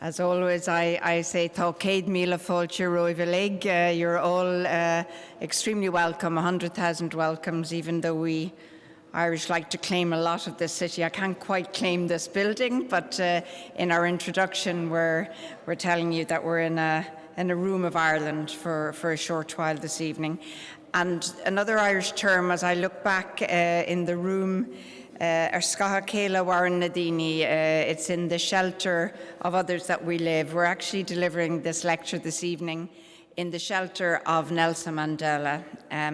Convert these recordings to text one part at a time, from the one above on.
As always, I say Tolcade Mila Fulcher Roivalig. You're all extremely welcome, 100,000 welcomes, even though we Irish like to claim a lot of this city. I can't quite claim this building, but in our introduction, we're telling you that we're in a room of Ireland for a short while this evening. And another Irish term, as I look back in the room, Scaha Céile Warren Nadini, it's in the shelter of others that we live. We're actually delivering this lecture this evening in the shelter of Nelson Mandela,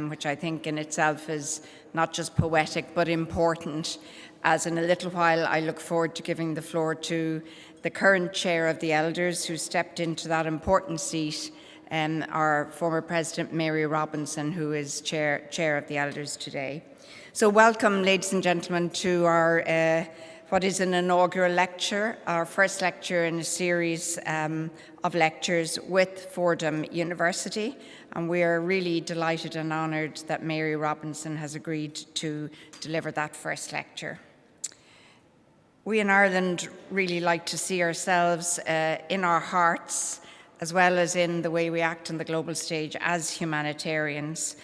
which I think in itself is not just poetic but important, as in a little while I look forward to giving the floor to the current chair of the elders who stepped into that important seat, our former president Mary Robinson, who is chair of the elders today. So welcome, ladies and gentlemen, to our what is an inaugural lecture, our first lecture in a series of lectures with Fordham University. And we are really delighted and honoured that Mary Robinson has agreed to deliver that first lecture. We in Ireland really like to see ourselves in our hearts, as well as in the way we act on the global stage, as humanitarians.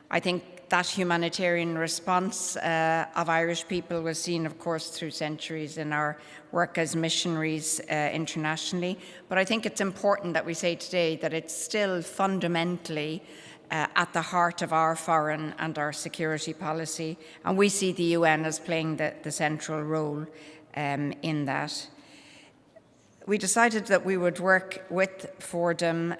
I think that humanitarian response of Irish people was seen, of course, through centuries in our work as missionaries internationally. But I think it's important that we say today that it's still fundamentally at the heart of our foreign and our security policy. And we see the UN as playing the central role in that. We decided that we would work with Fordham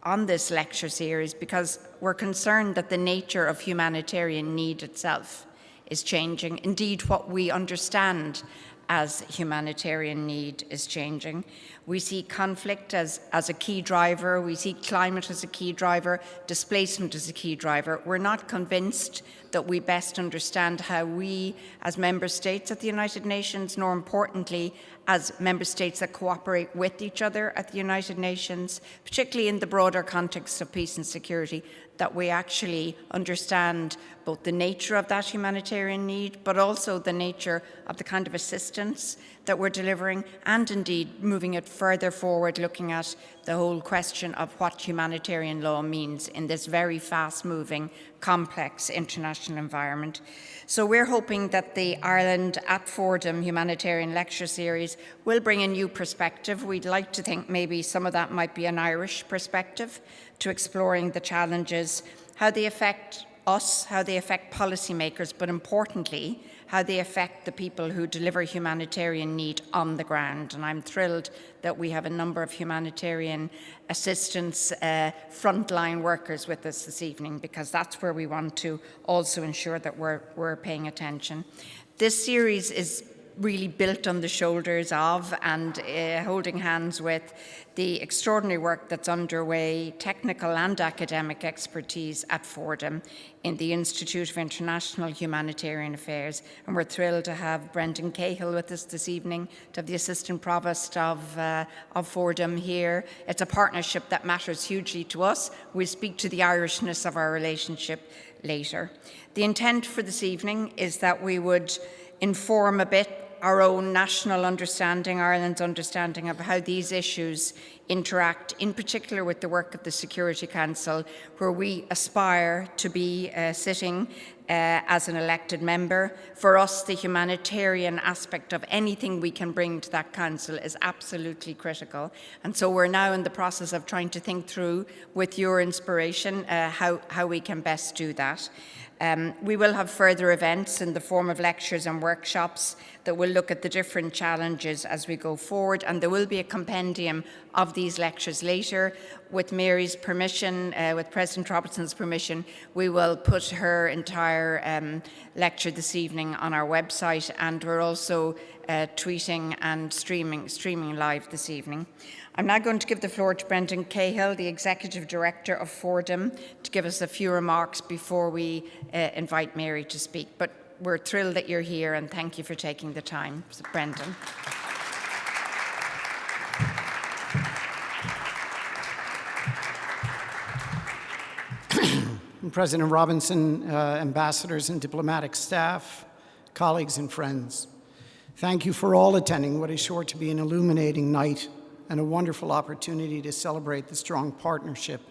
on this lecture series because we're concerned that the nature of humanitarian need itself is changing. Indeed, what we understand as humanitarian need is changing. We see conflict as a key driver. We see climate as a key driver, displacement as a key driver. We're not convinced that we best understand how we, as member states at the United Nations, nor importantly, as member states that cooperate with each other at the United Nations, particularly in the broader context of peace and security, that we actually understand both the nature of that humanitarian need, but also the nature of the kind of assistance that we're delivering, and indeed moving it further forward, looking at the whole question of what humanitarian law means in this very fast-moving, complex international environment. So we're hoping that the Ireland at Fordham Humanitarian Lecture Series will bring a new perspective. We'd like to think maybe some of that might be an Irish perspective to exploring the challenges, how they affect us, how they affect policymakers, but importantly, how they affect the people who deliver humanitarian need on the ground. And I'm thrilled that we have a number of humanitarian assistance frontline workers with us this evening, because that's where we want to also ensure that we're paying attention. This series is really built on the shoulders of and holding hands with the extraordinary work that's underway, technical and academic expertise at Fordham in the Institute of International Humanitarian Affairs. And we're thrilled to have Brendan Cahill with us this evening, to have the Assistant Provost of Fordham here. It's a partnership that matters hugely to us. We'll speak to the Irishness of our relationship later. The intent for this evening is that we would inform a bit our own national understanding, Ireland's understanding of how these issues interact, in particular with the work of the Security Council, where we aspire to be sitting as an elected member. For us, the humanitarian aspect of anything we can bring to that council is absolutely critical. And so we're now in the process of trying to think through, with your inspiration, how we can best do that. We will have further events in the form of lectures and workshops that will look at the different challenges as we go forward, and there will be a compendium of these lectures later. With Mary's permission, with President Robertson's permission, we will put her entire lecture this evening on our website, and we're also tweeting and streaming live this evening. I'm now going to give the floor to Brendan Cahill, the Executive Director of Fordham, to give us a few remarks before we invite Mary to speak. But we're thrilled that you're here, and thank you for taking the time. So, Brendan. President Robinson, ambassadors and diplomatic staff, colleagues and friends, Thank you for all attending what is sure to be an illuminating night and a wonderful opportunity to celebrate the strong partnership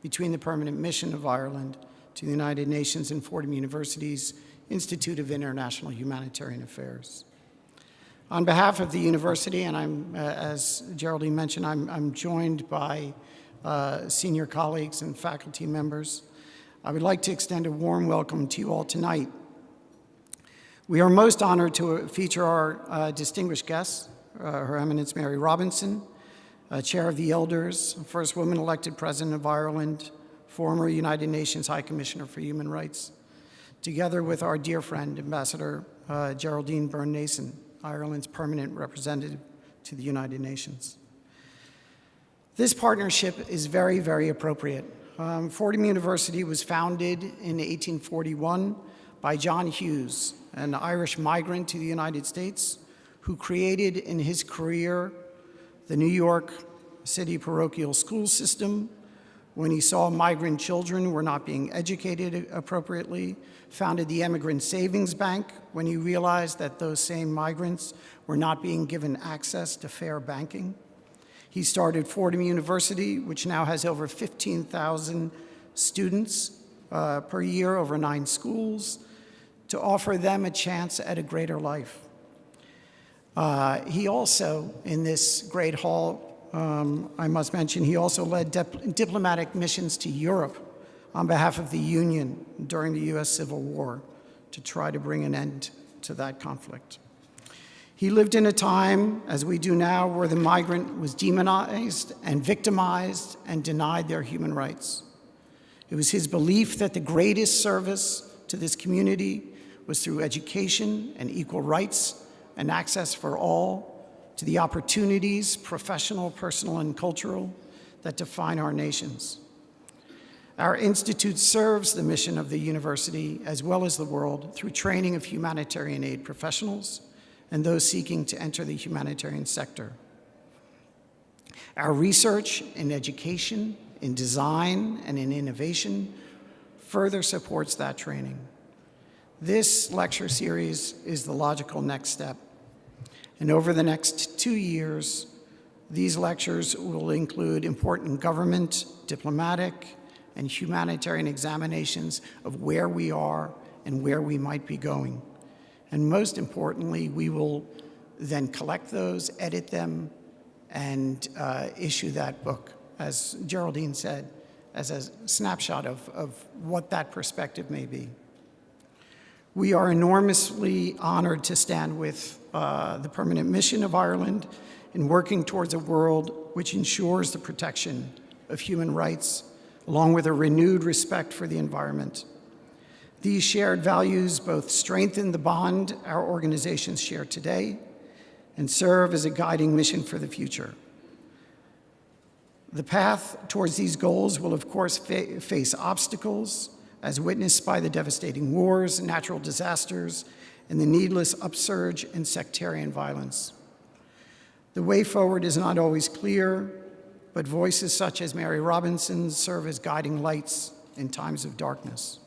between the Permanent Mission of Ireland to the United Nations and Fordham University's Institute of International Humanitarian Affairs. On behalf of the university, and I'm, as Geraldine mentioned, I'm joined by senior colleagues and faculty members. I would like to extend a warm welcome to you all tonight. We are most honored to feature our distinguished guest, Her Eminence Mary Robinson, Chair of the Elders, first woman elected President of Ireland, former United Nations High Commissioner for Human Rights, together with our dear friend, Ambassador Geraldine Byrne-Nason, Ireland's permanent representative to the United Nations. This partnership is very, very appropriate. Fordham University was founded in 1841 by John Hughes, an Irish migrant to the United States who created in his career the New York City parochial school system when he saw migrant children were not being educated appropriately, founded the Emigrant Savings Bank when he realized that those same migrants were not being given access to fair banking. He started Fordham University, which now has over 15,000 students per year over 9 schools, to offer them a chance at a greater life. He also, in this great hall, I must mention, he also led diplomatic missions to Europe on behalf of the Union during the US Civil War to try to bring an end to that conflict. He lived in a time, as we do now, where the migrant was demonized and victimized and denied their human rights. It was his belief that the greatest service to this community was through education and equal rights and access for all to the opportunities, professional, personal, and cultural, that define our nations. Our institute serves the mission of the university as well as the world through training of humanitarian aid professionals and those seeking to enter the humanitarian sector. Our research in education, in design, and in innovation further supports that training. This lecture series is the logical next step. And over the next 2 years, these lectures will include important government, diplomatic, and humanitarian examinations of where we are and where we might be going. And most importantly, we will then collect those, edit them, and issue that book, as Geraldine said, as a snapshot of what that perspective may be. We are enormously honored to stand with the Permanent Mission of Ireland in working towards a world which ensures the protection of human rights, along with a renewed respect for the environment. These shared values both strengthen the bond our organizations share today and serve as a guiding mission for the future. The path towards these goals will, of course, face obstacles, as witnessed by the devastating wars, natural disasters, and the needless upsurge in sectarian violence. The way forward is not always clear, but voices such as Mary Robinson's serve as guiding lights in times of darkness.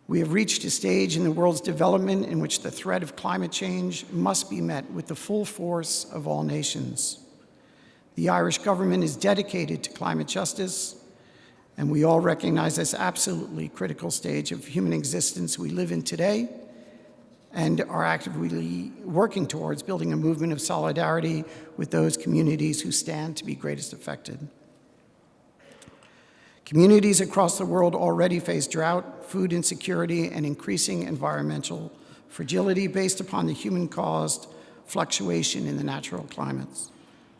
We have reached a stage in the world's development in which the threat of climate change must be met with the full force of all nations. The Irish government is dedicated to climate justice, and we all recognize this absolutely critical stage of human existence we live in today and are actively working towards building a movement of solidarity with those communities who stand to be greatest affected. Communities across the world already face drought, food insecurity, and increasing environmental fragility based upon the human-caused fluctuation in the natural climates.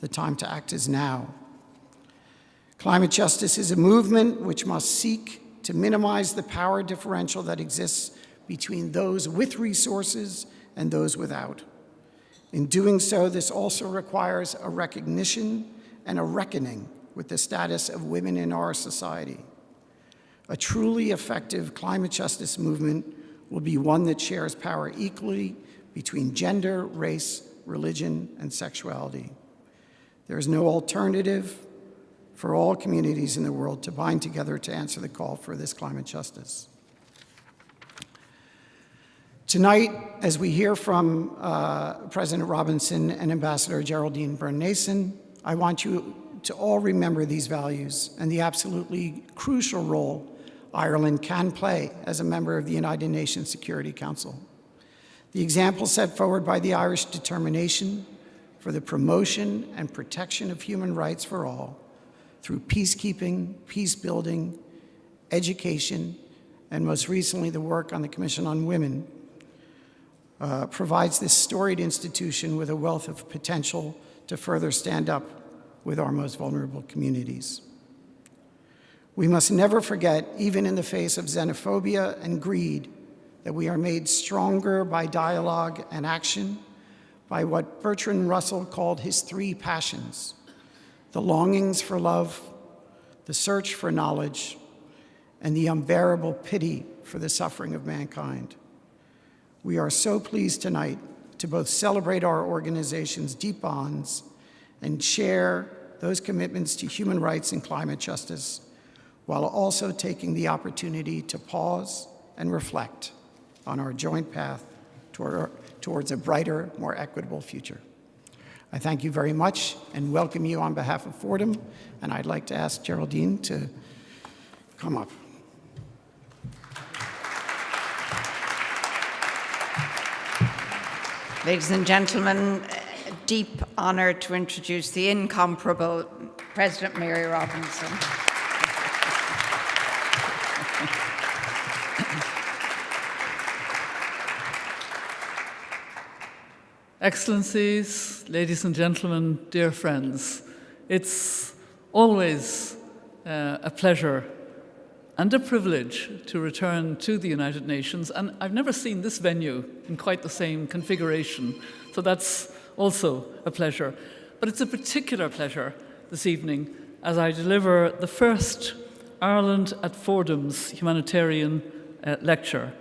The time to act is now. Climate justice is a movement which must seek to minimize the power differential that exists between those with resources and those without. In doing so, this also requires a recognition and a reckoning with the status of women in our society. A truly effective climate justice movement will be one that shares power equally between gender, race, religion, and sexuality. There is no alternative for all communities in the world to bind together to answer the call for this climate justice. Tonight, as we hear from President Robinson and Ambassador Geraldine Byrne-Nason, I want you to all remember these values and the absolutely crucial role Ireland can play as a member of the United Nations Security Council. The example set forward by the Irish determination for the promotion and protection of human rights for all through peacekeeping, peace building, education, and most recently the work on the Commission on Women provides this storied institution with a wealth of potential to further stand up with our most vulnerable communities. We must never forget, even in the face of xenophobia and greed, that we are made stronger by dialogue and action, by what Bertrand Russell called his three passions: the longings for love, the search for knowledge, and the unbearable pity for the suffering of mankind. We are so pleased tonight to both celebrate our organization's deep bonds and share those commitments to human rights and climate justice, while also taking the opportunity to pause and reflect on our joint path towards a brighter, more equitable future. I thank you very much and welcome you on behalf of Fordham, and I'd like to ask Geraldine to come up. Ladies and gentlemen, a deep honor to introduce the incomparable President Mary Robinson. Excellencies, ladies and gentlemen, dear friends, it's always a pleasure and a privilege to return to the United Nations, and I've never seen this venue in quite the same configuration, so that's also a pleasure. But it's a particular pleasure this evening as I deliver the first Ireland at Fordham's Humanitarian Lecture.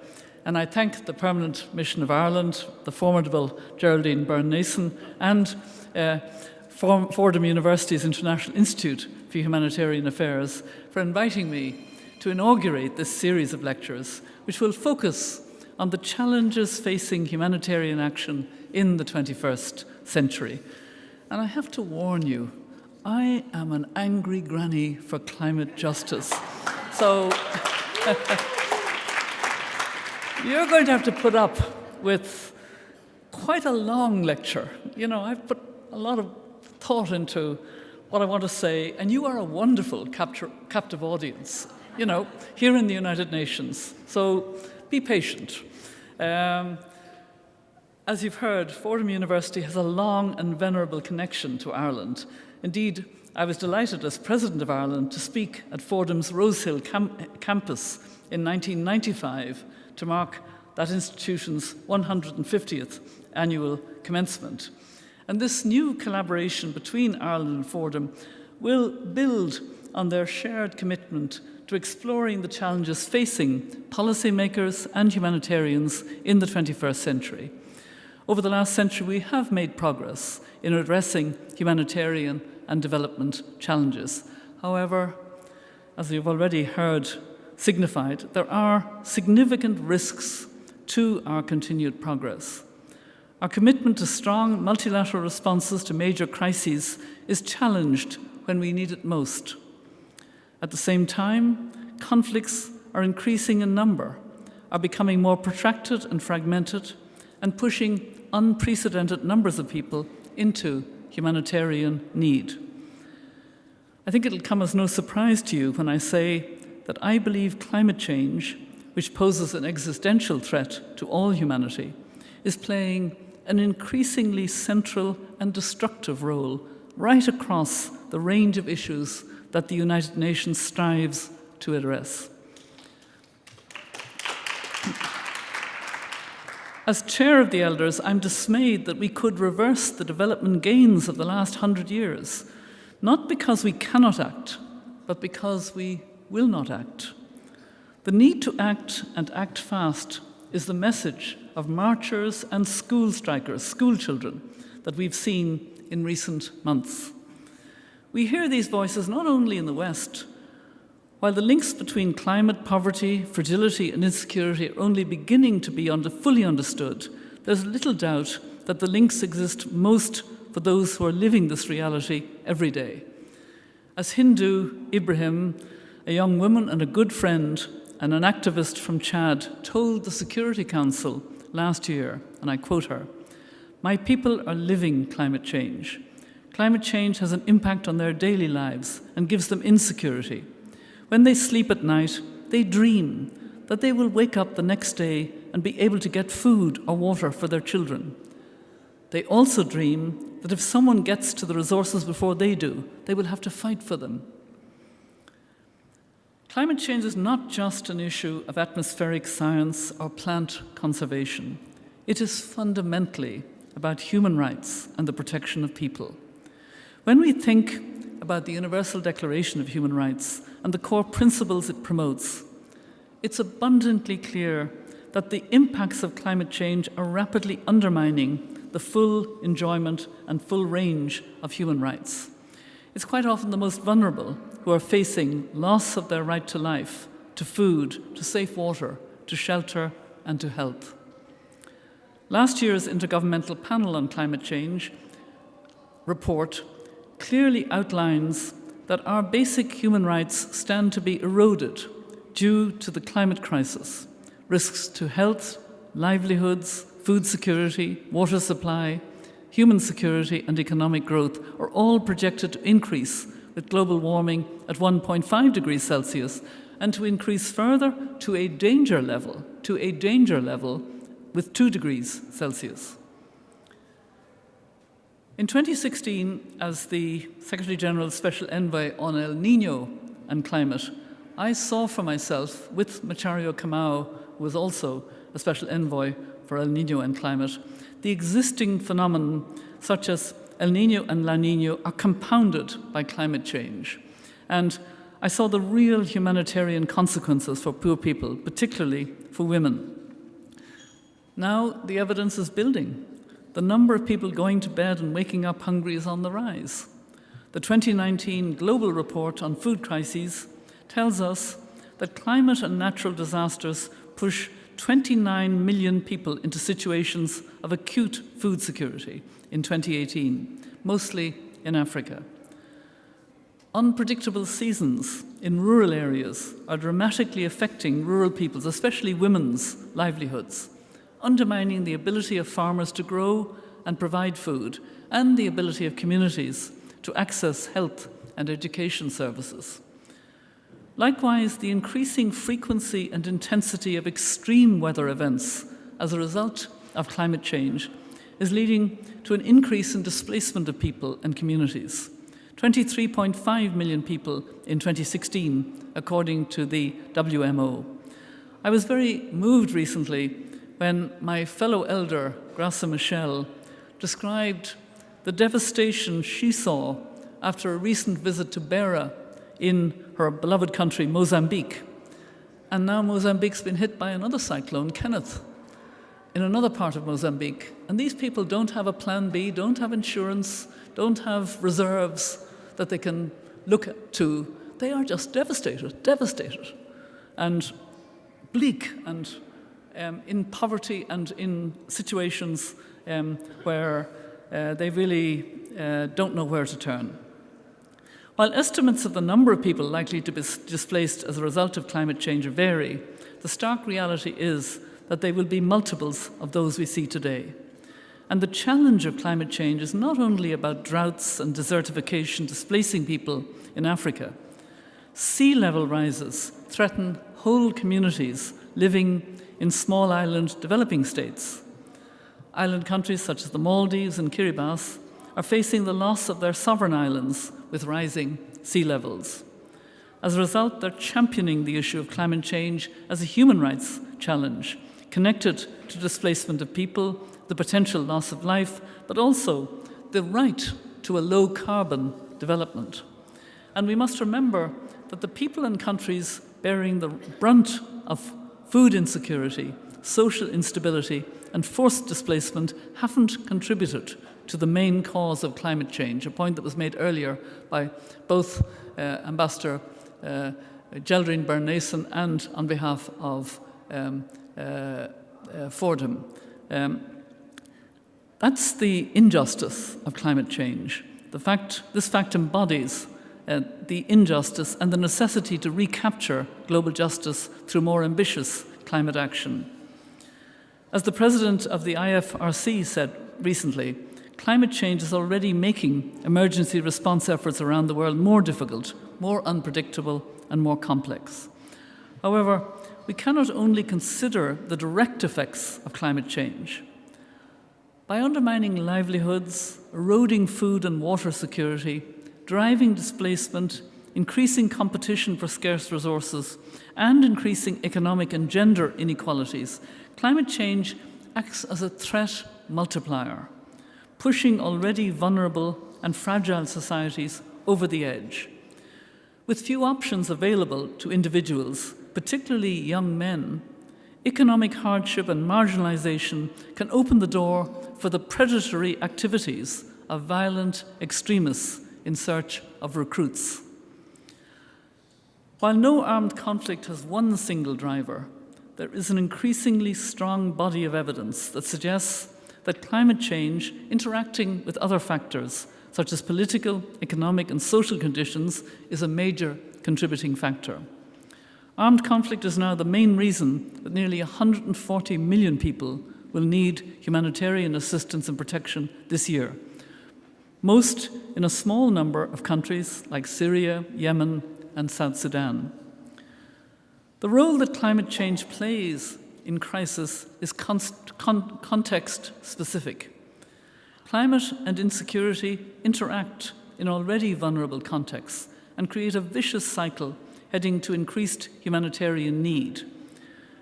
And I thank the Permanent Mission of Ireland, the formidable Geraldine Byrne-Nason, and Fordham University's International Institute for Humanitarian Affairs for inviting me to inaugurate this series of lectures, which will focus on the challenges facing humanitarian action in the 21st century. And I have to warn you, I am an angry granny for climate justice. So you're going to have to put up with quite a long lecture. You know, I've put a lot of thought into what I want to say, and you are a wonderful captive audience, you know, here in the United Nations. So be patient. As you've heard, Fordham University has a long and venerable connection to Ireland. Indeed, I was delighted as President of Ireland to speak at Fordham's Rosehill campus in 1995 to mark that institution's 150th annual commencement. And this new collaboration between Ireland and Fordham will build on their shared commitment to exploring the challenges facing policymakers and humanitarians in the 21st century. Over the last century, we have made progress in addressing humanitarian and development challenges. However, as you've already heard signified, there are significant risks to our continued progress. Our commitment to strong multilateral responses to major crises is challenged when we need it most. At the same time, conflicts are increasing in number, are becoming more protracted and fragmented, and pushing unprecedented numbers of people into humanitarian need. I think it'll come as no surprise to you when I say that I believe climate change, which poses an existential threat to all humanity, is playing an increasingly central and destructive role right across the range of issues that the United Nations strives to address. As chair of the elders, I'm dismayed that we could reverse the development gains of the last 100 years, not because we cannot act, but because we will not act. The need to act and act fast is the message of marchers and school strikers, school children, that we've seen in recent months. We hear these voices not only in the West, While the links between climate, poverty, fragility, and insecurity are only beginning to be fully understood, there's little doubt that the links exist most for those who are living this reality every day. As Hindu Ibrahim, a young woman and a good friend, and an activist from Chad, told the Security Council last year, and I quote her, "My people are living climate change. Climate change has an impact on their daily lives and gives them insecurity. When they sleep at night, they dream that they will wake up the next day and be able to get food or water for their children. They also dream that if someone gets to the resources before they do, they will have to fight for them." Climate change is not just an issue of atmospheric science or plant conservation. It is fundamentally about human rights and the protection of people. When we think about the Universal Declaration of Human Rights and the core principles it promotes, it's abundantly clear that the impacts of climate change are rapidly undermining the full enjoyment and full range of human rights. It's quite often the most vulnerable who are facing loss of their right to life, to food, to safe water, to shelter, and to health. Last year's Intergovernmental Panel on Climate Change report clearly outlines that our basic human rights stand to be eroded due to the climate crisis. Risks to health, livelihoods, food security, water supply, human security, and economic growth are all projected to increase with global warming at 1.5 degrees Celsius and to increase further to a danger level with 2 degrees Celsius. In 2016, as the Secretary General's Special Envoy on El Niño and climate, I saw for myself, with Machario Kamau, who was also a Special Envoy for El Niño and climate, the existing phenomenon such as El Niño and La Niña are compounded by climate change. And I saw the real humanitarian consequences for poor people, particularly for women. Now the evidence is building. The number of people going to bed and waking up hungry is on the rise. The 2019 Global Report on Food Crises tells us that climate and natural disasters push 29 million people into situations of acute food security in 2018, mostly in Africa. Unpredictable seasons in rural areas are dramatically affecting rural peoples, especially women's livelihoods, undermining the ability of farmers to grow and provide food, and the ability of communities to access health and education services. Likewise, the increasing frequency and intensity of extreme weather events as a result of climate change is leading to an increase in displacement of people and communities. 23.5 million people in 2016, according to the WMO. I was very moved recently when my fellow elder, Graça Michel, described the devastation she saw after a recent visit to Beira in her beloved country, Mozambique. And now Mozambique's been hit by another cyclone, Kenneth, in another part of Mozambique. And these people don't have a plan B, don't have insurance, don't have reserves that they can look to. They are just devastated, and bleak, and in poverty and in situations where they really don't know where to turn. While estimates of the number of people likely to be displaced as a result of climate change vary, the stark reality is that they will be multiples of those we see today. And the challenge of climate change is not only about droughts and desertification displacing people in Africa. Sea level rises threaten whole communities living in small island developing states. Island countries such as the Maldives and Kiribati are facing the loss of their sovereign islands with rising sea levels. As a result, they're championing the issue of climate change as a human rights challenge, connected to displacement of people, the potential loss of life, but also the right to a low-carbon development. And we must remember that the people and countries bearing the brunt of food insecurity, social instability, and forced displacement haven't contributed to the main cause of climate change, a point that was made earlier by both Ambassador Geraldine Byrne-Nason, and on behalf of Fordham. That's the injustice of climate change. This fact embodies the injustice and the necessity to recapture global justice through more ambitious climate action. As the president of the IFRC said recently, climate change is already making emergency response efforts around the world more difficult, more unpredictable, and more complex. However, we cannot only consider the direct effects of climate change. By undermining livelihoods, eroding food and water security, driving displacement, increasing competition for scarce resources, and increasing economic and gender inequalities, climate change acts as a threat multiplier, pushing already vulnerable and fragile societies over the edge. With few options available to individuals, particularly young men, economic hardship and marginalization can open the door for the predatory activities of violent extremists in search of recruits. While no armed conflict has one single driver, there is an increasingly strong body of evidence that suggests that climate change, interacting with other factors, such as political, economic, and social conditions, is a major contributing factor. Armed conflict is now the main reason that nearly 140 million people will need humanitarian assistance and protection this year, most in a small number of countries like Syria, Yemen, and South Sudan. The role that climate change plays in crisis is context-specific. Climate and insecurity interact in already vulnerable contexts and create a vicious cycle heading to increased humanitarian need.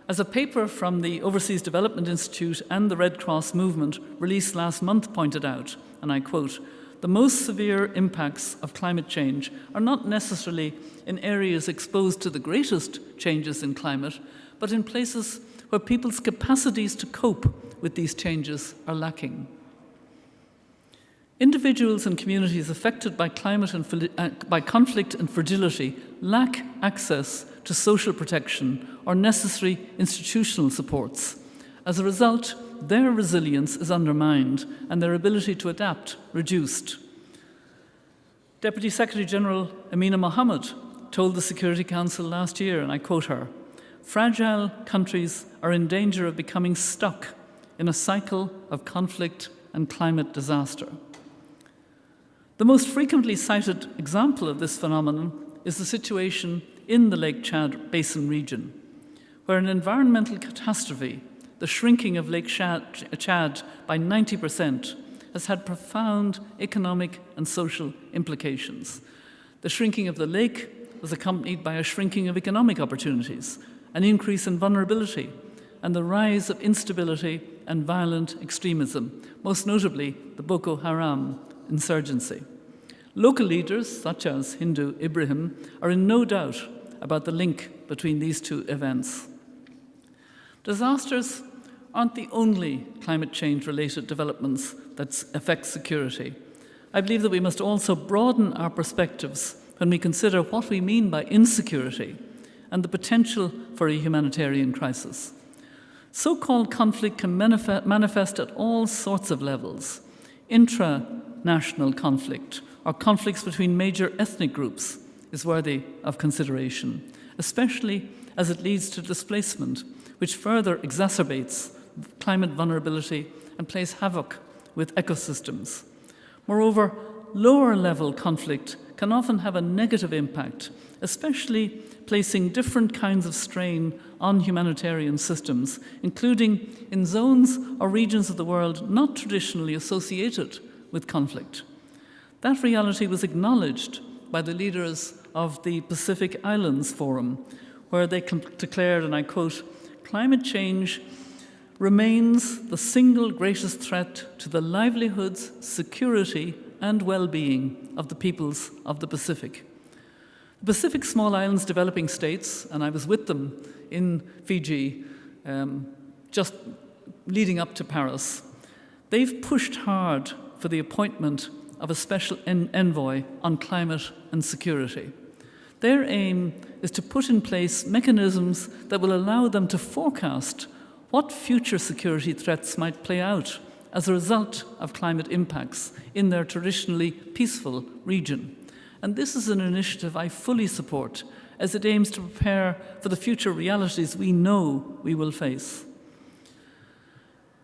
As a paper from the Overseas Development Institute and the Red Cross movement released last month pointed out, and I quote, "The most severe impacts of climate change are not necessarily in areas exposed to the greatest changes in climate, but in places where people's capacities to cope with these changes are lacking." Individuals and communities affected by climate and by conflict and fragility lack access to social protection or necessary institutional supports. As a result, their resilience is undermined and their ability to adapt reduced. Deputy Secretary General Amina Mohammed told the Security Council last year, and I quote her, "Fragile countries are in danger of becoming stuck in a cycle of conflict and climate disaster." The most frequently cited example of this phenomenon is the situation in the Lake Chad Basin region, where an environmental catastrophe, the shrinking of Lake Chad by 90%, has had profound economic and social implications. The shrinking of the lake was accompanied by a shrinking of economic opportunities, an increase in vulnerability, and the rise of instability and violent extremism, most notably the Boko Haram insurgency. Local leaders, such as Hindu Ibrahim, are in no doubt about the link between these two events. Disasters aren't the only climate change-related developments that affect security. I believe that we must also broaden our perspectives when we consider what we mean by insecurity and the potential for a humanitarian crisis. So-called conflict can manifest at all sorts of levels. Intra-national conflict, or conflicts between major ethnic groups, is worthy of consideration, especially as it leads to displacement, which further exacerbates climate vulnerability and plays havoc with ecosystems. Moreover, lower-level conflict can often have a negative impact, especially placing different kinds of strain on humanitarian systems, including in zones or regions of the world not traditionally associated with conflict. That reality was acknowledged by the leaders of the Pacific Islands Forum, where they declared, and I quote, "Climate change remains the single greatest threat to the livelihoods, security, and well-being of the peoples of the Pacific." The Pacific Small Islands developing states, and I was with them in Fiji just leading up to Paris, they've pushed hard for the appointment of a special envoy on climate and security. Their aim is to put in place mechanisms that will allow them to forecast what future security threats might play out as a result of climate impacts in their traditionally peaceful region. And this is an initiative I fully support, as it aims to prepare for the future realities we know we will face.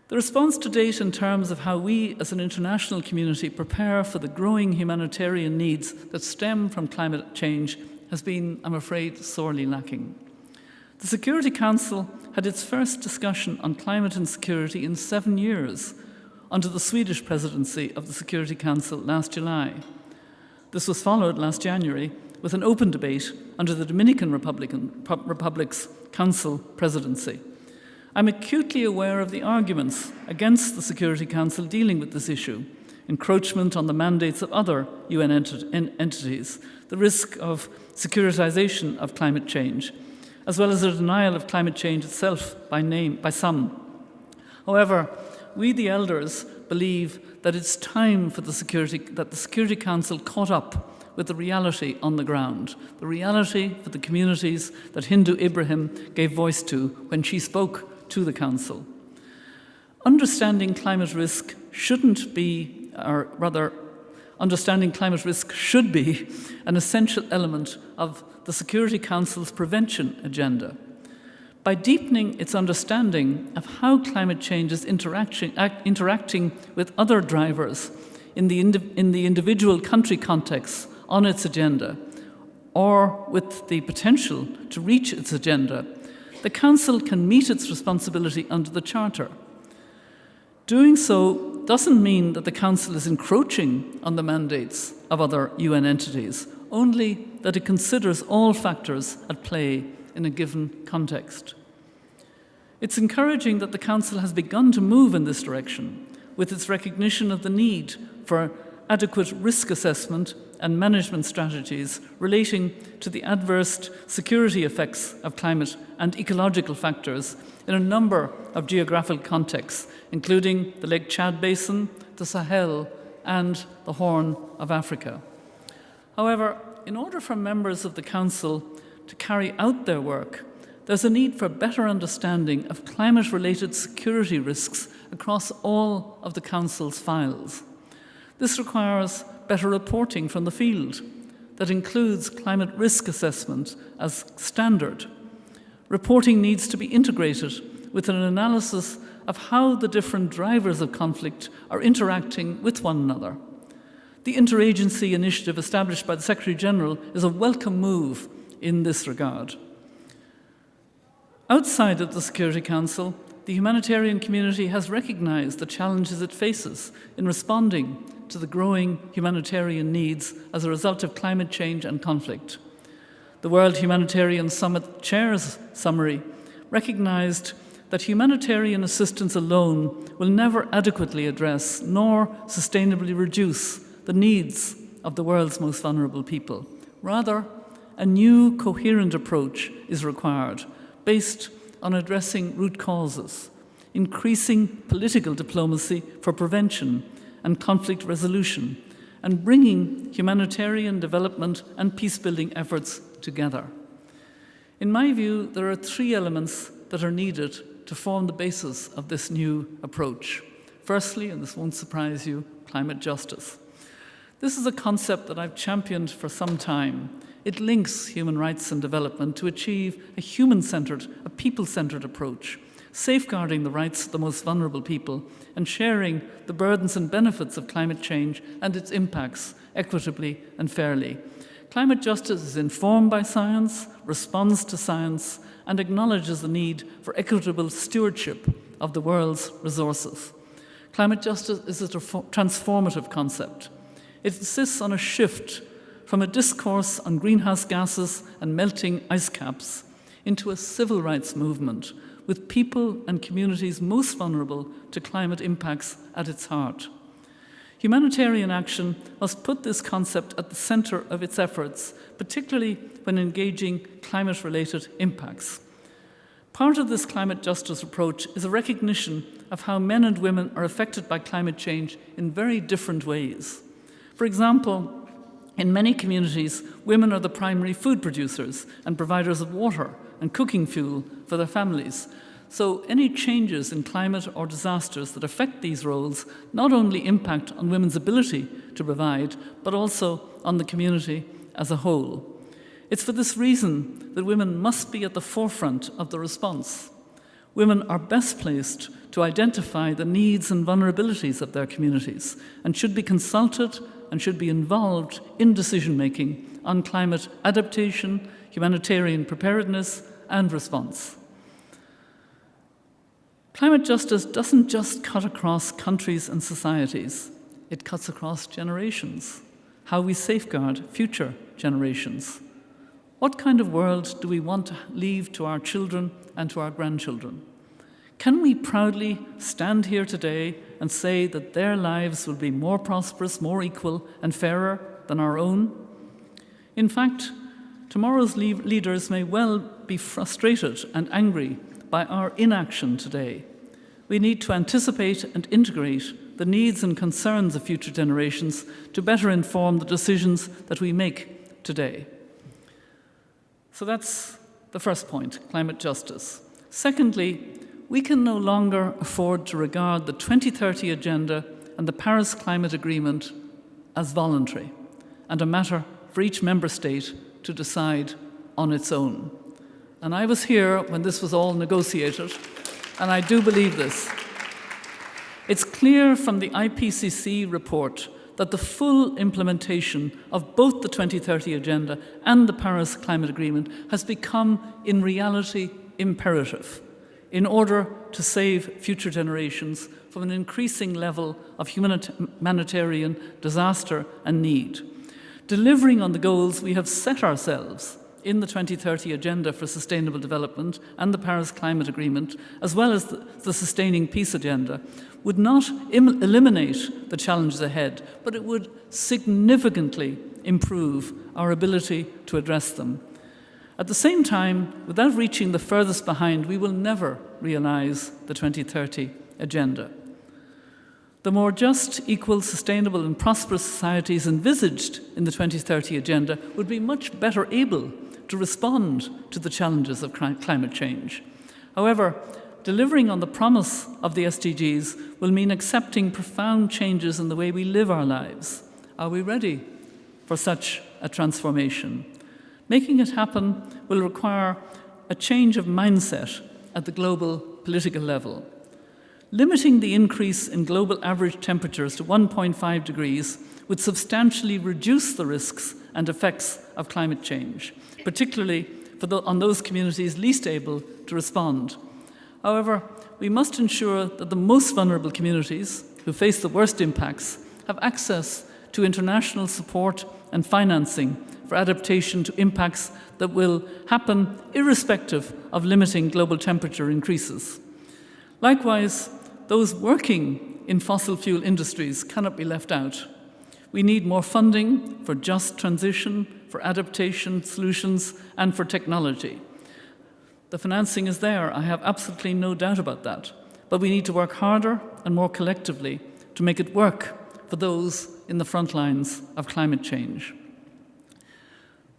The response to date in terms of how we as an international community prepare for the growing humanitarian needs that stem from climate change has been, I'm afraid, sorely lacking. The Security Council had its first discussion on climate and security in 7 years under the Swedish presidency of the Security Council last July. This was followed last January with an open debate under the Dominican Republic's Council presidency. I'm acutely aware of the arguments against the Security Council dealing with this issue: encroachment on the mandates of other UN entities, the risk of securitization of climate change, as well as a denial of climate change itself by some. However, we, the elders, believe that it's time for the Security Council caught up with the reality on the ground, the reality for the communities that Hindu Ibrahim gave voice to when she spoke to the Council. Understanding climate risk shouldn't be, or rather, understanding climate risk should be an essential element of the Security Council's prevention agenda. By deepening its understanding of how climate change is interacting with other drivers in the individual country context on its agenda, or with the potential to reach its agenda, the Council can meet its responsibility under the Charter. Doing so doesn't mean that the Council is encroaching on the mandates of other UN entities, only that it considers all factors at play in a given context. It's encouraging that the Council has begun to move in this direction, with its recognition of the need for adequate risk assessment and management strategies relating to the adverse security effects of climate and ecological factors in a number of geographical contexts, including the Lake Chad Basin, the Sahel, and the Horn of Africa. However, in order for members of the Council to carry out their work, there's a need for better understanding of climate-related security risks across all of the Council's files. This requires better reporting from the field that includes climate risk assessment as standard. Reporting needs to be integrated with an analysis of how the different drivers of conflict are interacting with one another. The interagency initiative established by the Secretary-General is a welcome move in this regard. Outside of the Security Council, the humanitarian community has recognized the challenges it faces in responding to the growing humanitarian needs as a result of climate change and conflict. The World Humanitarian Summit Chair's summary recognized that humanitarian assistance alone will never adequately address nor sustainably reduce the needs of the world's most vulnerable people. Rather, a new coherent approach is required based on addressing root causes, increasing political diplomacy for prevention and conflict resolution, and bringing humanitarian development and peace-building efforts together. In my view, there are 3 elements that are needed to form the basis of this new approach. Firstly, and this won't surprise you, climate justice. This is a concept that I've championed for some time. It links human rights and development to achieve a human-centered, a people-centered approach, safeguarding the rights of the most vulnerable people and sharing the burdens and benefits of climate change and its impacts equitably and fairly. Climate justice is informed by science, responds to science, and acknowledges the need for equitable stewardship of the world's resources. Climate justice is a transformative concept. It insists on a shift from a discourse on greenhouse gases and melting ice caps into a civil rights movement with people and communities most vulnerable to climate impacts at its heart. Humanitarian action must put this concept at the center of its efforts, particularly when engaging climate-related impacts. Part of this climate justice approach is a recognition of how men and women are affected by climate change in very different ways. For example, In many communities, women are the primary food producers and providers of water and cooking fuel for their families. So any changes in climate or disasters that affect these roles not only impact on women's ability to provide, but also on the community as a whole. It's for this reason that women must be at the forefront of the response. Women are best placed to identify the needs and vulnerabilities of their communities and should be consulted and should be involved in decision-making on climate adaptation, humanitarian preparedness, and response. Climate justice doesn't just cut across countries and societies, it cuts across generations. How we safeguard future generations. What kind of world do we want to leave to our children and to our grandchildren? Can we proudly stand here today and say that their lives will be more prosperous, more equal, and fairer than our own? In fact, tomorrow's leaders may well be frustrated and angry by our inaction today. We need to anticipate and integrate the needs and concerns of future generations to better inform the decisions that we make today. So that's the first point, climate justice. Secondly, we can no longer afford to regard the 2030 Agenda and the Paris Climate Agreement as voluntary and a matter for each member state to decide on its own. And I was here when this was all negotiated, and I do believe this. It's clear from the IPCC report that the full implementation of both the 2030 Agenda and the Paris Climate Agreement has become, in reality, imperative in order to save future generations from an increasing level of humanitarian disaster and need. Delivering on the goals we have set ourselves in the 2030 Agenda for Sustainable Development and the Paris Climate Agreement, as well as the Sustaining Peace Agenda, would not eliminate the challenges ahead, but it would significantly improve our ability to address them. At the same time, without reaching the furthest behind, we will never realize the 2030 Agenda. The more just, equal, sustainable and prosperous societies envisaged in the 2030 Agenda would be much better able to respond to the challenges of climate change. However, delivering on the promise of the SDGs will mean accepting profound changes in the way we live our lives. Are we ready for such a transformation? Making it happen will require a change of mindset at the global political level. Limiting the increase in global average temperatures to 1.5 degrees would substantially reduce the risks and effects of climate change, particularly on those communities least able to respond. However, we must ensure that the most vulnerable communities who face the worst impacts have access to international support and financing for adaptation to impacts that will happen irrespective of limiting global temperature increases. Likewise, those working in fossil fuel industries cannot be left out. We need more funding for just transition, for adaptation solutions, and for technology. The financing is there, I have absolutely no doubt about that. But we need to work harder and more collectively to make it work for those in the front lines of climate change.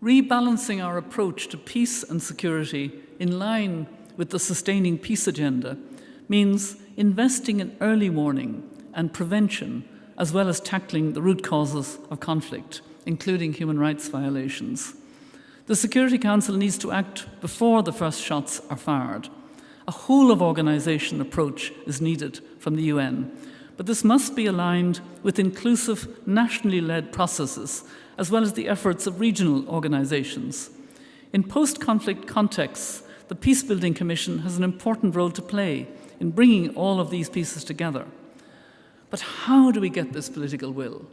Rebalancing our approach to peace and security in line with the Sustaining Peace Agenda means investing in early warning and prevention, as well as tackling the root causes of conflict, including human rights violations. The Security Council needs to act before the first shots are fired. A whole-of-organisation approach is needed from the UN, but this must be aligned with inclusive, nationally led processes, as well as the efforts of regional organisations. In post-conflict contexts, the Peacebuilding Commission has an important role to play in bringing all of these pieces together. But how do we get this political will?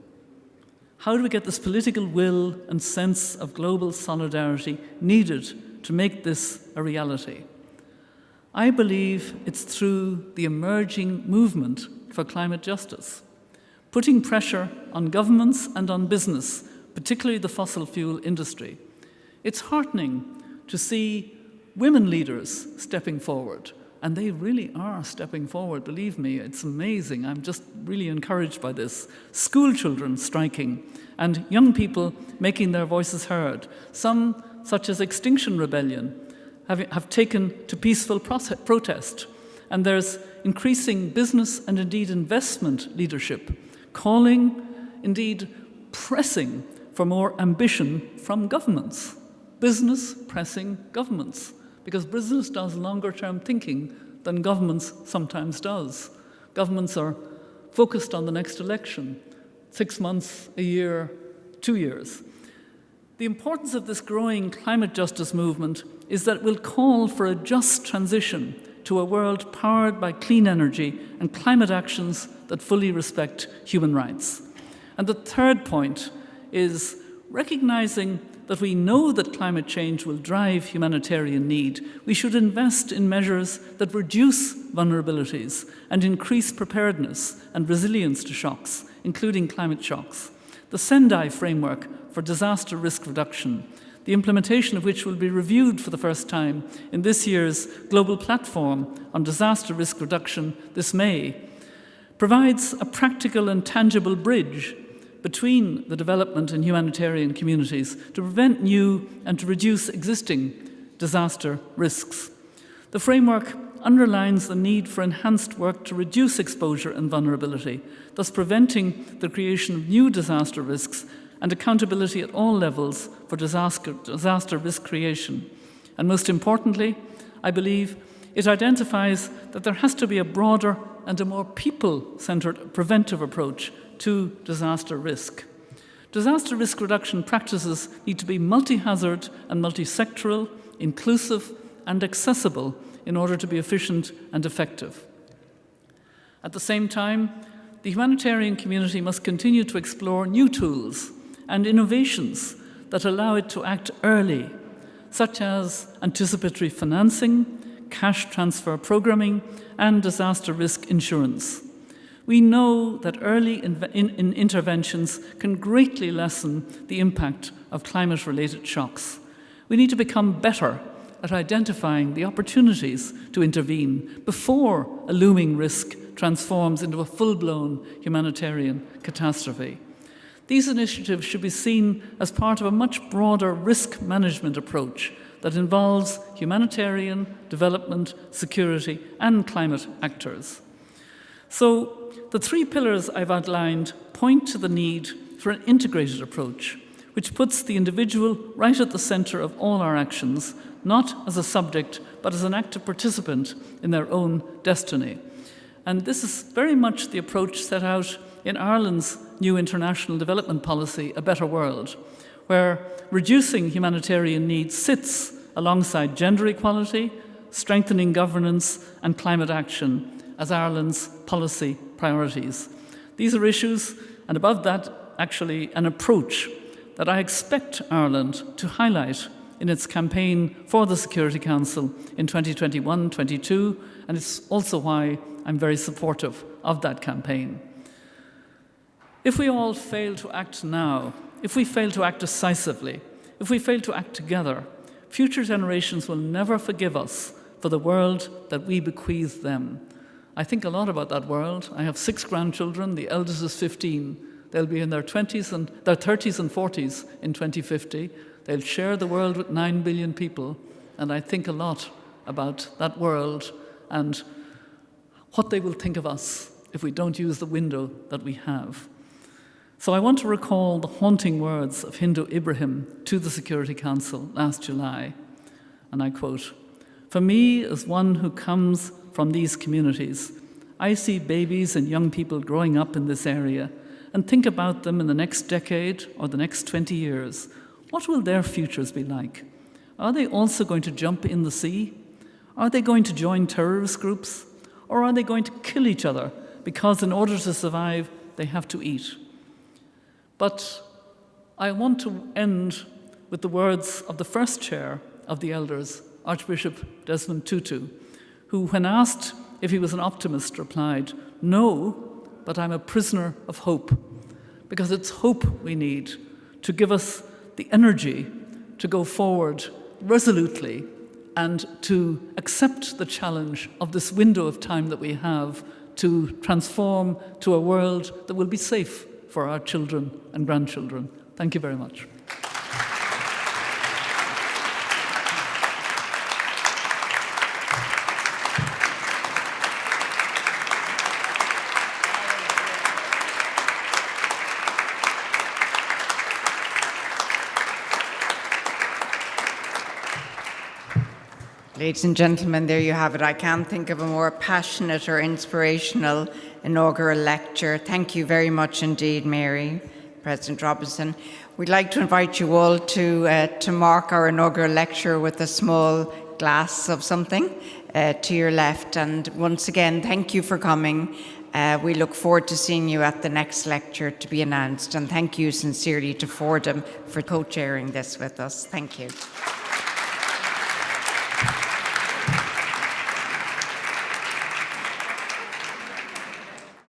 How do we get this political will and sense of global solidarity needed to make this a reality? I believe it's through the emerging movement for climate justice, putting pressure on governments and on business, particularly the fossil fuel industry. It's heartening to see women leaders stepping forward, and they really are stepping forward, believe me, it's amazing. I'm just really encouraged by this. School children striking, and young people making their voices heard. Some, such as Extinction Rebellion, have taken to peaceful protest. And there's increasing business and indeed investment leadership, calling, indeed pressing for more ambition from governments. Business pressing governments, because business does longer-term thinking than governments sometimes does. Governments are focused on the next election, 6 months, a year, 2 years. The importance of this growing climate justice movement is that it will call for a just transition to a world powered by clean energy and climate actions that fully respect human rights. And the third point is recognizing that we know that climate change will drive humanitarian need. We should invest in measures that reduce vulnerabilities and increase preparedness and resilience to shocks, including climate shocks. The Sendai framework for disaster risk reduction, the implementation of which will be reviewed for the first time in this year's Global Platform on Disaster Risk Reduction this May, provides a practical and tangible bridge between the development and humanitarian communities to prevent new and to reduce existing disaster risks. The framework underlines the need for enhanced work to reduce exposure and vulnerability, thus preventing the creation of new disaster risks and accountability at all levels for disaster risk creation. And most importantly, I believe it identifies that there has to be a broader and a more people-centered preventive approach to disaster risk. Disaster risk reduction practices need to be multi-hazard and multi-sectoral, inclusive and accessible in order to be efficient and effective. At the same time, the humanitarian community must continue to explore new tools and innovations that allow it to act early, such as anticipatory financing, cash transfer programming, and disaster risk insurance. We know that early interventions can greatly lessen the impact of climate-related shocks. We need to become better at identifying the opportunities to intervene before a looming risk transforms into a full-blown humanitarian catastrophe. These initiatives should be seen as part of a much broader risk management approach that involves humanitarian, development, security, and climate actors. So, the 3 pillars I've outlined point to the need for an integrated approach, which puts the individual right at the center of all our actions, not as a subject, but as an active participant in their own destiny. And this is very much the approach set out in Ireland's new international development policy, A Better World, where reducing humanitarian needs sits alongside gender equality, strengthening governance, and climate action as Ireland's policy priorities. These are issues, and above that, actually, an approach that I expect Ireland to highlight in its campaign for the Security Council in 2021-22, and it's also why I'm very supportive of that campaign. If we all fail to act now, if we fail to act decisively, if we fail to act together, future generations will never forgive us for the world that we bequeath them. I think a lot about that world. I have 6 grandchildren. The eldest is 15. They'll be in their 30s and 40s in 2050. They'll share the world with 9 billion people, and I think a lot about that world and what they will think of us if we don't use the window that we have. So I want to recall the haunting words of Hindu Ibrahim to the Security Council last July, and I quote, "For me, as one who comes from these communities, I see babies and young people growing up in this area and think about them in the next decade or the next 20 years. What will their futures be like? Are they also going to jump in the sea? Are they going to join terrorist groups? Or are they going to kill each other because in order to survive, they have to eat?" But I want to end with the words of the first chair of the elders, Archbishop Desmond Tutu, who, when asked if he was an optimist, replied, "No, but I'm a prisoner of hope," because it's hope we need to give us the energy to go forward resolutely and to accept the challenge of this window of time that we have to transform to a world that will be safe for our children and grandchildren. Thank you very much. Ladies and gentlemen, there you have it. I can't think of a more passionate or inspirational inaugural lecture. Thank you very much indeed, Mary, President Robinson. We'd like to invite you all to mark our inaugural lecture with a small glass of something to your left. And once again, thank you for coming. We look forward to seeing you at the next lecture to be announced. And thank you sincerely to Fordham for co-chairing this with us. Thank you.